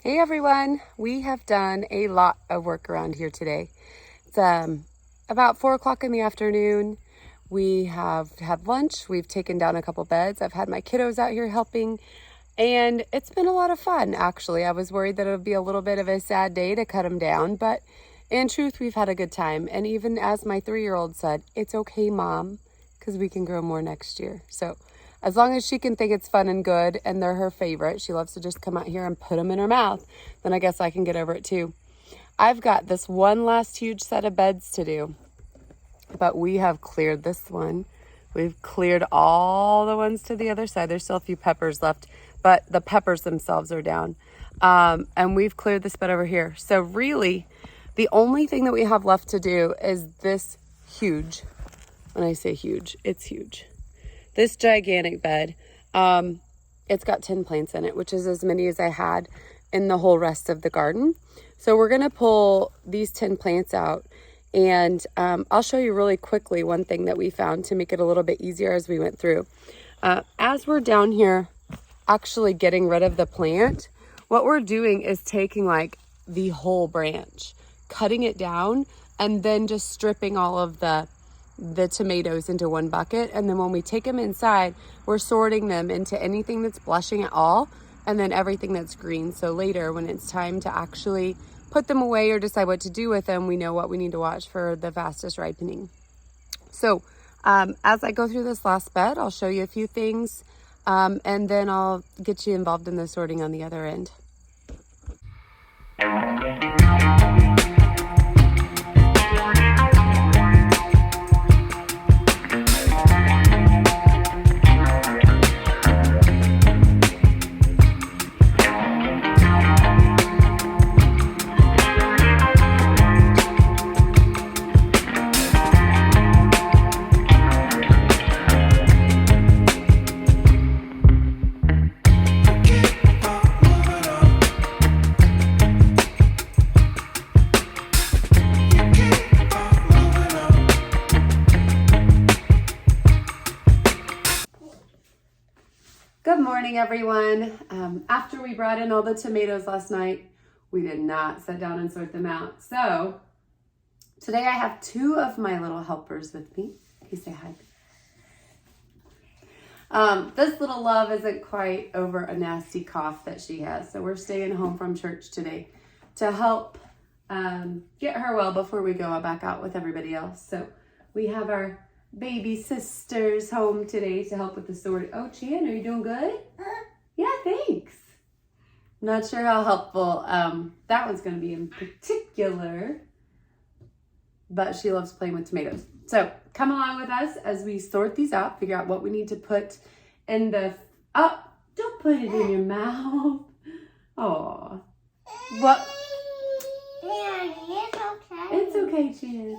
Hey everyone, we have done a lot of work around here today. It's about 4 o'clock in the afternoon. We have had lunch, we've taken down a couple beds. I've had my kiddos out here helping, and it's been a lot of fun actually. I was worried that it would be a little bit of a sad day to cut them down, but in truth, we've had a good time. And even as my 3-year-old said, it's okay, Mom, because we can grow more next year. So as long as she can think it's fun and good and they're her favorite, she loves to just come out here and put them in her mouth, then I guess I can get over it too. I've got this one last huge set of beds to do, but we have cleared this one. We've cleared all the ones to the other side. There's still a few peppers left, but the peppers themselves are down. And we've cleared this bed over here. So really, the only thing that we have left to do is this huge, when I say huge, it's huge. This gigantic bed, it's got 10 plants in it, which is as many as I had in the whole rest of the garden. So we're gonna pull these 10 plants out, and I'll show you really quickly one thing that we found to make it a little bit easier as we went through. As we're down here actually getting rid of the plant, what we're doing is taking like the whole branch, cutting it down, and then just stripping all of the tomatoes into one bucket. And then when we take them inside, we're sorting them into anything that's blushing at all, and then everything that's green. So later when it's time to actually put them away or decide what to do with them, we know what we need to watch for the fastest ripening. So as I go through this last bed, I'll show you a few things, and then I'll get you involved in the sorting on the other end. Good morning, everyone. After we brought in all the tomatoes last night, we did not sit down and sort them out. So today I have 2 of my little helpers with me. Can you say hi? This little love isn't quite over a nasty cough that she has, so we're staying home from church today to help get her well before we go back out with everybody else. So we have our baby sisters home today to help with the sorting. Oh, Chan, are you doing good? Yeah, thanks. Not sure how helpful that one's going to be in particular, but she loves playing with tomatoes. So come along with us as we sort these out, figure out what we need to put in the... Oh, don't put it in your mouth. Oh, what? It's okay. It's okay, Chan.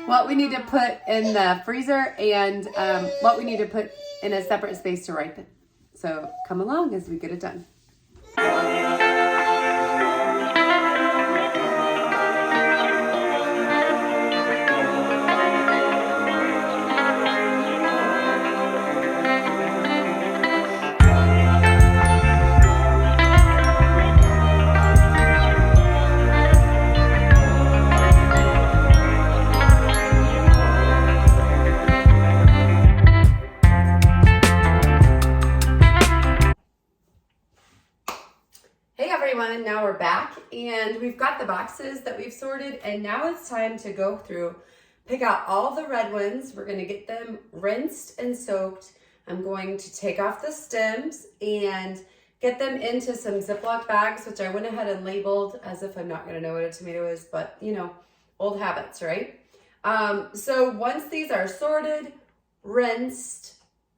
What we need to put in the freezer, and what we need to put in a separate space to ripen. So come along as we get it done. Now we're back, and we've got the boxes that we've sorted, and now it's time to go through, pick out all the red ones. We're going to get them rinsed and soaked. I'm going to take off the stems and get them into some Ziploc bags, which I went ahead and labeled as if I'm not going to know what a tomato is, but you know, old habits, right? So once these are sorted, rinsed,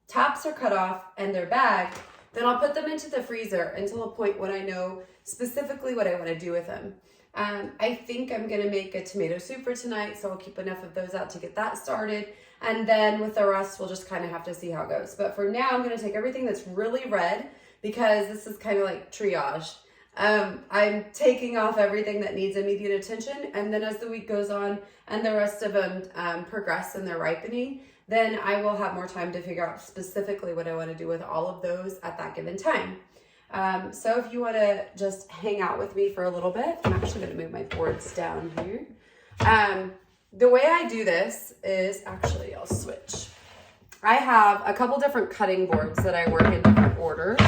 tops are cut off, and they're bagged, then I'll put them into the freezer until a point when I know specifically what I want to do with them. I think I'm going to make a tomato soup for tonight, so I'll keep enough of those out to get that started. And then with the rest, we'll just kind of have to see how it goes. But for now, I'm going to take everything that's really red, because this is kind of like triage. I'm taking off everything that needs immediate attention, and then as the week goes on and the rest of them progress in their ripening, then I will have more time to figure out specifically what I want to do with all of those at that given time. So if you want to just hang out with me for a little bit, I'm actually going to move my boards down here. The way I do this is, actually I'll switch. I have a couple different cutting boards that I work in different orders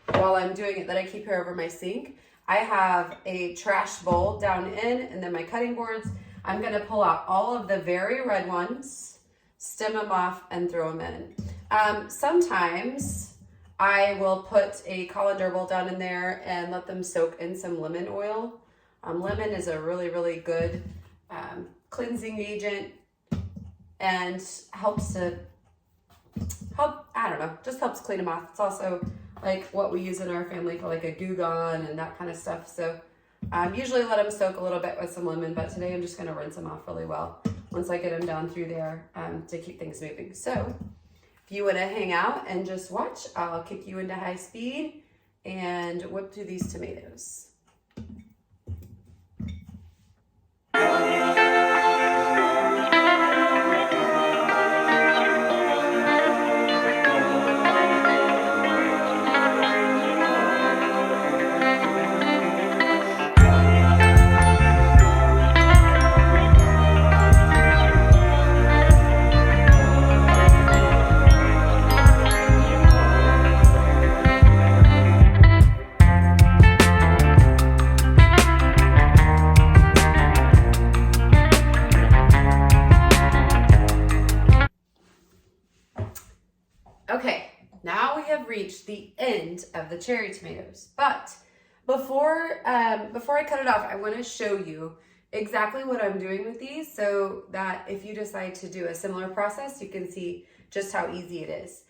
while I'm doing it that I keep here over my sink. I have a trash bowl down in, and then my cutting boards. I'm going to pull out all of the very red ones, stem them off, and throw them in. Sometimes I will put a colander bowl down in there and let them soak in some lemon oil. Lemon is a really, really good cleansing agent and helps, I don't know, just helps clean them off. It's also like what we use in our family for like a Goo Gone and that kind of stuff. So usually let them soak a little bit with some lemon, but today I'm just going to rinse them off really well once I get them down through there to keep things moving. So if you want to hang out and just watch, I'll kick you into high speed and whip through these tomatoes. Okay, now we have reached the end of the cherry tomatoes, but before I cut it off, I want to show you exactly what I'm doing with these so that if you decide to do a similar process, you can see just how easy it is.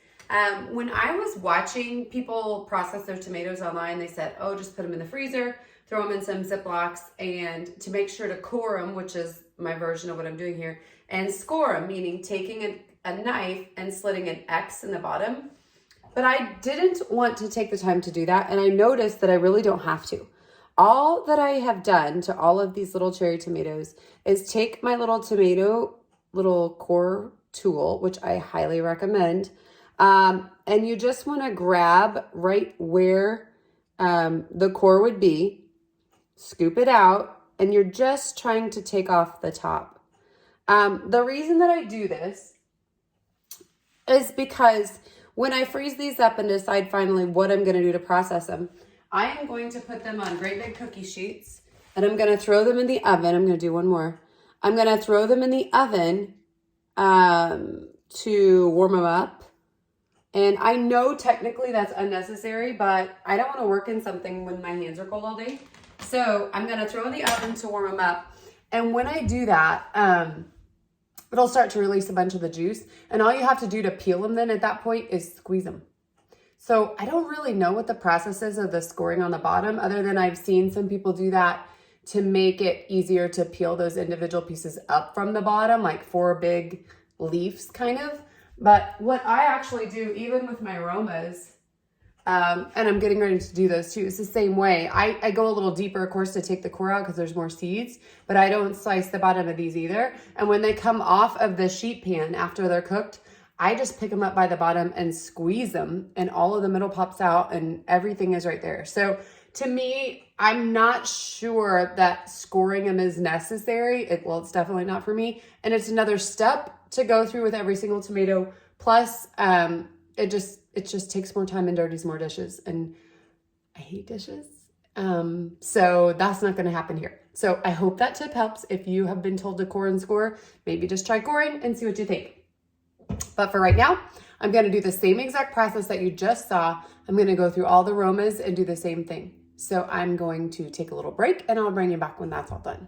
When I was watching people process their tomatoes online, they said, oh, just put them in the freezer, throw them in some Ziplocs, and to make sure to core them, which is my version of what I'm doing here, and score them, meaning taking a knife and slitting an X in the bottom. But I didn't want to take the time to do that, and I noticed that I really don't have to. All that I have done to all of these little cherry tomatoes is take my little tomato little core tool, which I highly recommend, and you just want to grab right where the core would be, scoop it out, and you're just trying to take off the top. The reason that I do this is because when I freeze these up and decide finally what I'm going to do to process them, I am going to put them on great big cookie sheets, and I'm going to throw them in the oven. I'm going to do one more. I'm going to throw them in the oven to warm them up. And I know technically that's unnecessary, but I don't want to work in something when my hands are cold all day. So I'm going to throw in the oven to warm them up. And when I do that, it'll start to release a bunch of the juice. And all you have to do to peel them then at that point is squeeze them. So I don't really know what the process is of the scoring on the bottom, other than I've seen some people do that to make it easier to peel those individual pieces up from the bottom, like 4 big leaves kind of. But what I actually do, even with my aromas, and I'm getting ready to do those too, it's the same way. I go a little deeper, of course, to take the core out because there's more seeds, but I don't slice the bottom of these either. And when they come off of the sheet pan after they're cooked, I just pick them up by the bottom and squeeze them, and all of the middle pops out and everything is right there. So to me, I'm not sure that scoring them is necessary. Well, it's definitely not for me. And it's another step to go through with every single tomato. Plus, it just takes more time and dirties more dishes, and I hate dishes. So that's not going to happen here. So I hope that tip helps. If you have been told to core and score, maybe just try coring and see what you think. But for right now, I'm going to do the same exact process that you just saw. I'm going to go through all the aromas and do the same thing. So I'm going to take a little break, and I'll bring you back when that's all done.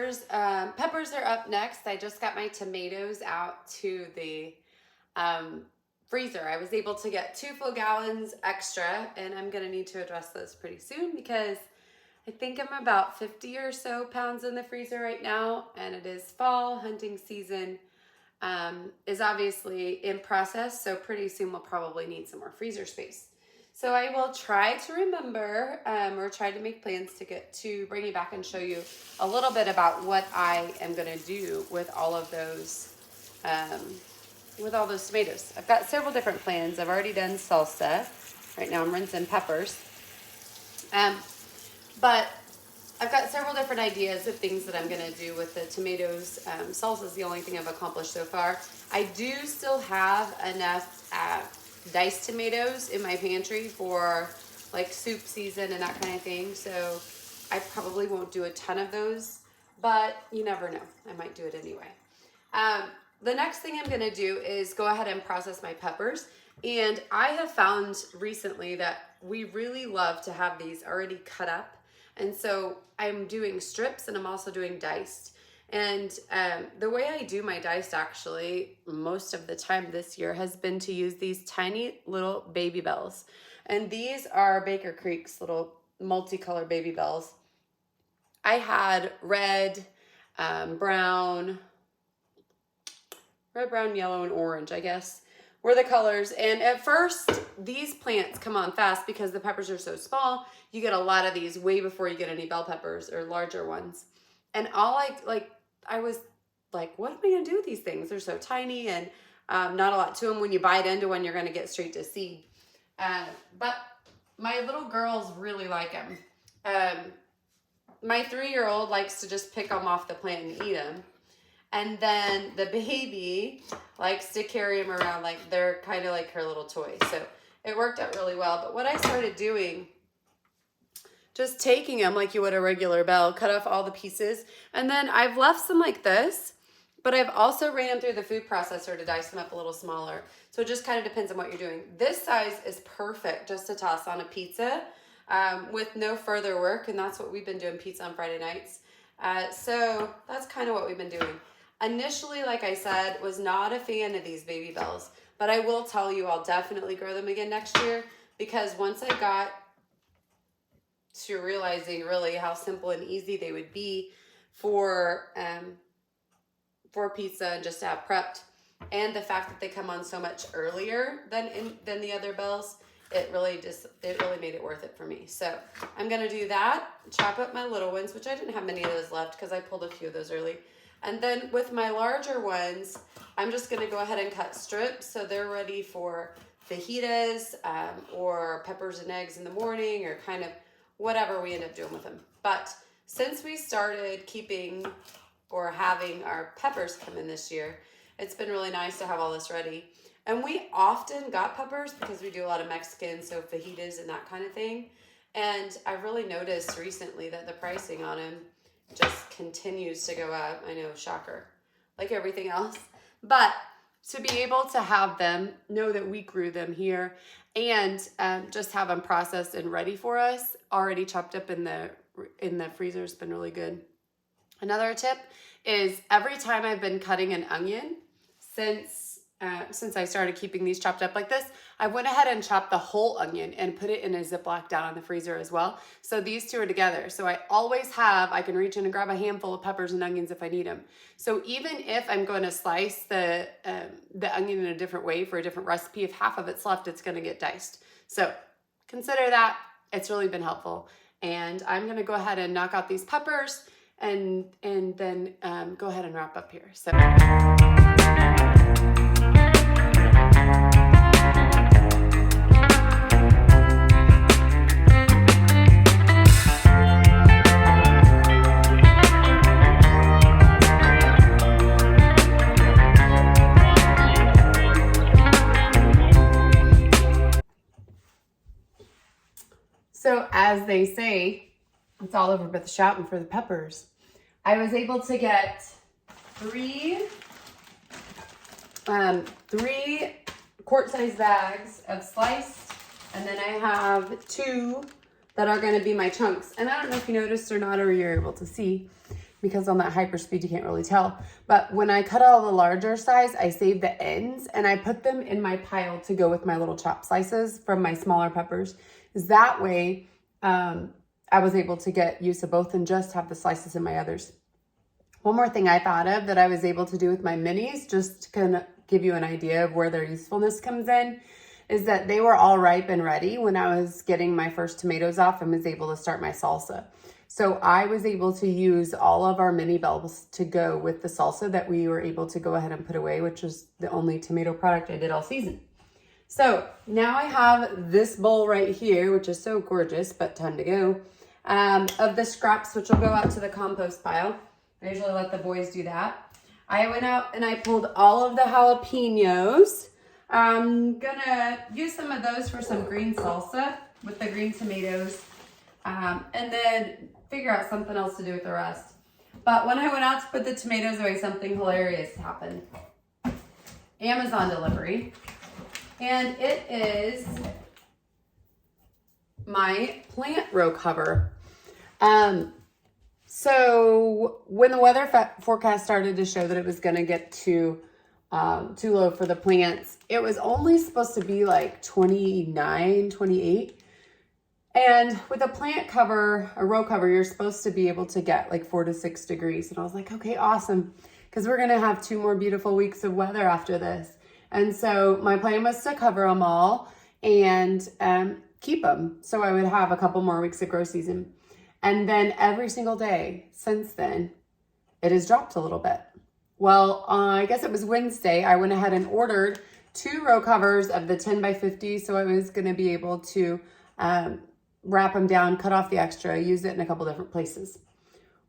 peppers. Peppers are up next. I just got my tomatoes out to the freezer. I was able to get 2 full gallons extra, and I'm gonna need to address those pretty soon because I think I'm about 50 or so pounds in the freezer right now, and it is fall. Hunting season is obviously in process, so pretty soon we'll probably need some more freezer space. So I will try to remember or try to make plans to get to bring you back and show you a little bit about what I am going to do with all of those tomatoes. I've got several different plans. I've already done salsa. Right now I'm rinsing peppers. But I've got several different ideas of things that I'm going to do with the tomatoes. Salsa is the only thing I've accomplished so far. I do still have enough diced tomatoes in my pantry for like soup season and that kind of thing. So I probably won't do a ton of those, but you never know. I might do it anyway. The next thing I'm going to do is go ahead and process my peppers. And I have found recently that we really love to have these already cut up. And so I'm doing strips and I'm also doing diced. And the way I do my diced actually most of the time this year has been to use these tiny little Baby Bells. And these are Baker Creek's little multicolored Baby Bells. I had red, brown, yellow, and orange, I guess, were the colors. And at first, these plants come on fast because the peppers are so small. You get a lot of these way before you get any bell peppers or larger ones. And I was like, what am I going to do with these things? They're so tiny and not a lot to them. When you bite into one, you're going to get straight to seed. But my little girls really like them. My 3-year-old likes to just pick them off the plant and eat them. And then the baby likes to carry them around like they're kind of like her little toy. So it worked out really well. But what I started doing, just taking them like you would a regular bell, cut off all the pieces. And then I've left some like this, but I've also ran them through the food processor to dice them up a little smaller. So it just kind of depends on what you're doing. This size is perfect just to toss on a pizza with no further work. And that's what we've been doing, pizza on Friday nights. So that's kind of what we've been doing. Initially, like I said, was not a fan of these Baby Bells, but I will tell you I'll definitely grow them again next year because once I got to realizing really how simple and easy they would be for pizza and just to have prepped, and the fact that they come on so much earlier than the other bells, it really made it worth it for me. So I'm gonna do that, chop up my little ones, which I didn't have many of those left because I pulled a few of those early. And then with my larger ones, I'm just gonna go ahead and cut strips so they're ready for fajitas or peppers and eggs in the morning or kind of whatever we end up doing with them. But since we started keeping or having our peppers come in this year, it's been really nice to have all this ready. And we often got peppers because we do a lot of Mexican, so fajitas and that kind of thing. And I've really noticed recently that the pricing on them just continues to go up. I know, shocker, like everything else. But to be able to have them, know that we grew them here, and just have them processed and ready for us, already chopped up in the freezer, has been really good. Another tip is every time I've been cutting an onion since I started keeping these chopped up like this, I went ahead and chopped the whole onion and put it in a Ziploc down in the freezer as well. So these two are together. So I always have, I can reach in and grab a handful of peppers and onions if I need them. So even if I'm going to slice the onion in a different way for a different recipe, if half of it's left, it's going to get diced. So consider that. It's really been helpful. And I'm going to go ahead and knock out these peppers and then go ahead and wrap up here. So. So as they say, it's all over but the shouting for the peppers. I was able to get three quart-sized bags of sliced, and then I have 2 that are going to be my chunks. And I don't know if you noticed or not, or you're able to see, because on that hyper speed, you can't really tell. But when I cut all the larger size, I saved the ends and I put them in my pile to go with my little chop slices from my smaller peppers. Is that way, I was able to get use of both and just have the slices in my others. One more thing I thought of that I was able to do with my minis, just to kind of give you an idea of where their usefulness comes in, is that they were all ripe and ready when I was getting my first tomatoes off and was able to start my salsa. So I was able to use all of our mini bulbs to go with the salsa that we were able to go ahead and put away, which was the only tomato product I did all season. So now I have this bowl right here, which is so gorgeous, but time to go, of the scraps, which will go out to the compost pile. I usually let the boys do that. I went out and I pulled all of the jalapenos. I'm gonna use some of those for some green salsa with the green tomatoes, and then figure out something else to do with the rest. But when I went out to put the tomatoes away, something hilarious happened. Amazon delivery, and it is my plant row cover. So when the weather forecast started to show that it was going to get too low for the plants, it was only supposed to be like 29, 28. And with a plant cover, a row cover, you're supposed to be able to get like 4 to 6 degrees. And I was like, okay, awesome. Because we're going to have 2 more beautiful weeks of weather after this. And so my plan was to cover them all and keep them. So I would have a couple more weeks of grow season. And then every single day since then, it has dropped a little bit. Well, I guess it was Wednesday. I went ahead and ordered 2 row covers of the 10 by 50. So I was going to be able to wrap them down, cut off the extra, use it in a couple different places.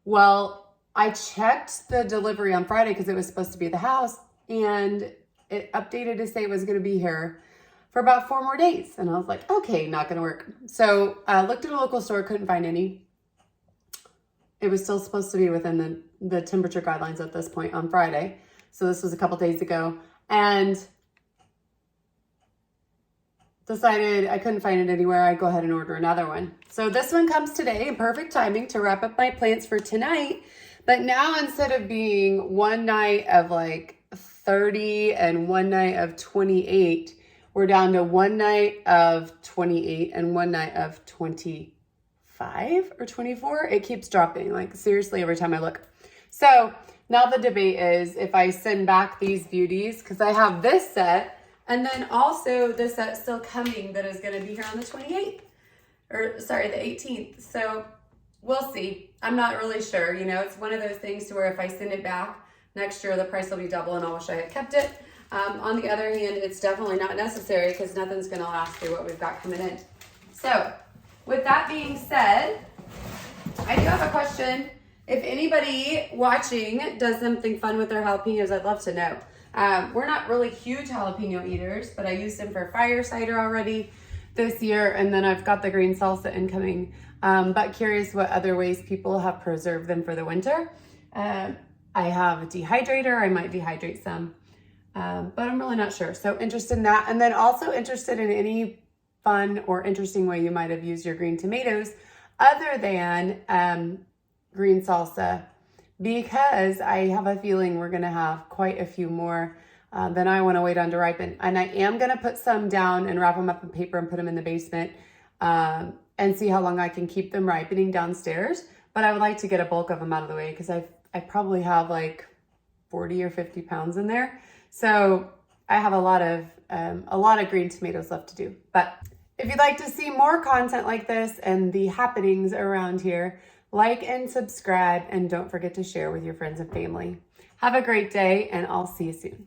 Well, I checked the delivery on Friday because it was supposed to be at the house, and it updated to say it was going to be here for about 4 more days. And I was like, okay, not going to work. So I looked at a local store, couldn't find any. It was still supposed to be within the temperature guidelines at this point on Friday. So this was a couple days ago. And decided I couldn't find it anywhere. I'd go ahead and order another one. So this one comes today, perfect timing to wrap up my plants for tonight. But now instead of being one night of like 30 and one night of 28, we're down to one night of 28 and one night of 25 or 24. It keeps dropping, like seriously every time I look. So now the debate is if I send back these beauties, because I have this set, and then also this set still coming that is going to be here on the 28th, or sorry, the 18th. So we'll see. I'm not really sure. You know, it's one of those things to where if I send it back next year, the price will be double and I wish I had kept it. On the other hand, it's definitely not necessary because nothing's going to last through what we've got coming in. So with that being said, I do have a question. If anybody watching does something fun with their jalapenos, I'd love to know. We're not really huge jalapeno eaters, but I used them for fire cider already this year, and then I've got the green salsa incoming. But curious what other ways people have preserved them for the winter. I have a dehydrator. I might dehydrate some, but I'm really not sure. So interested in that. And then also interested in any fun or interesting way you might have used your green tomatoes other than green salsa, because I have a feeling we're going to have quite a few more than I want to wait on to ripen. And I am going to put some down and wrap them up in paper and put them in the basement and see how long I can keep them ripening downstairs. But I would like to get a bulk of them out of the way because I probably have like 40 or 50 pounds in there. So I have a lot of green tomatoes left to do. But if you'd like to see more content like this and the happenings around here, like and subscribe, and don't forget to share with your friends and family. Have a great day, and I'll see you soon.